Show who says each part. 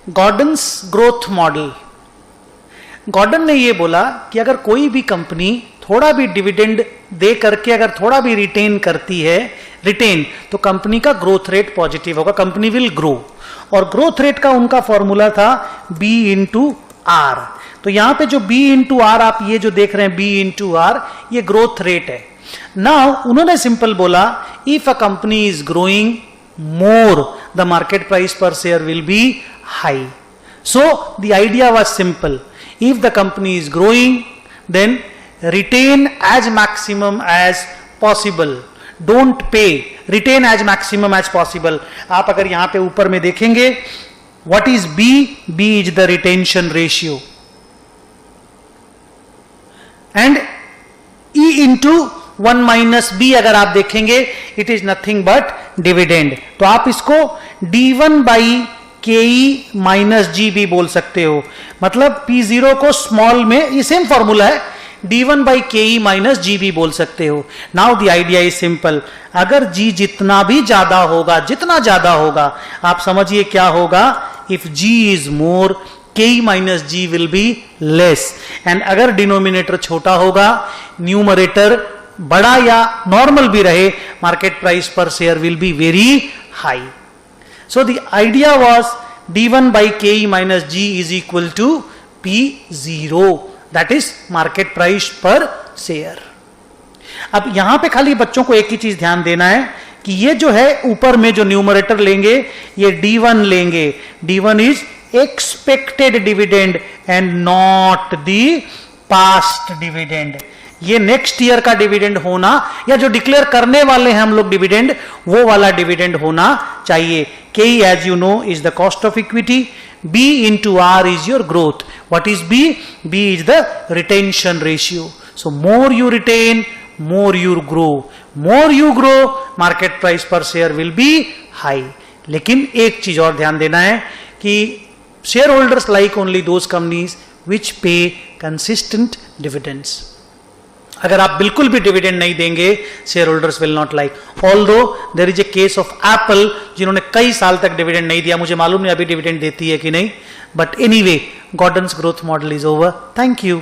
Speaker 1: Gordon's growth model. Gordon ने ये बोला कि अगर कोई भी कंपनी थोड़ा भी डिविडेंड दे करके अगर थोड़ा भी रिटेन करती है, तो कंपनी का ग्रोथ रेट पॉजिटिव होगा, कंपनी विल ग्रो। और ग्रोथ रेट का उनका फॉर्मूला था B इंटू आर। तो यहां पे जो B इंटू आर आप ये जो देख रहे हैं B इंटू आर, ये ग्रोथ रेट है। नाउ उन्होंने सिंपल बोला if a company is growing more the market price पर share will be high. So the idea was simple, if the company is growing then retain as maximum as possible, don't pay, retain as maximum as possible। आप अगर यहां पे ऊपर में देखेंगे what is B is the retention ratio and E into 1 minus B अगर आप देखेंगे it is nothing but dividend। तो आप इसको D1 by KE माइनस जी भी बोल सकते हो, मतलब P0 को स्मॉल में, ये सेम फॉर्मूला है, D1 बाई KE माइनस जी भी बोल सकते हो। Now the idea is simple, अगर G जितना ज्यादा होगा आप समझिए क्या होगा, if G is more KE minus G will be less. And अगर डिनोमिनेटर छोटा होगा, न्यूमरेटर बड़ा या नॉर्मल भी रहे, मार्केट प्राइस पर share will be very high. So the idea was D1 by KE minus G is equal to P0, that is market price per share। अब यहां पे खाली बच्चों को एक ही चीज ध्यान देना है कि ये जो है ऊपर में जो न्यूमरेटर लेंगे ये D1 लेंगे, D1 is expected dividend and not the past dividend। ये नेक्स्ट ईयर का डिविडेंड होना या जो डिक्लेयर करने वाले हैं हम लोग डिविडेंड, वो वाला डिविडेंड होना चाहिए। KE as you know is the cost of equity, B into R is your growth। What is B? B is the retention ratio। So more you retain, more you grow, more you grow, market price per share will be high। लेकिन एक चीज और ध्यान देना है कि shareholders like only those companies which pay consistent dividends। अगर आप बिल्कुल भी डिविडेंड नहीं देंगे, shareholders will not like. Although there is a case of Apple जिन्होंने कई साल तक डिविडेंड नहीं दिया, मुझे मालूम नहीं अभी डिविडेंड देती है कि नहीं, but anyway Gordon's growth model is over. Thank you.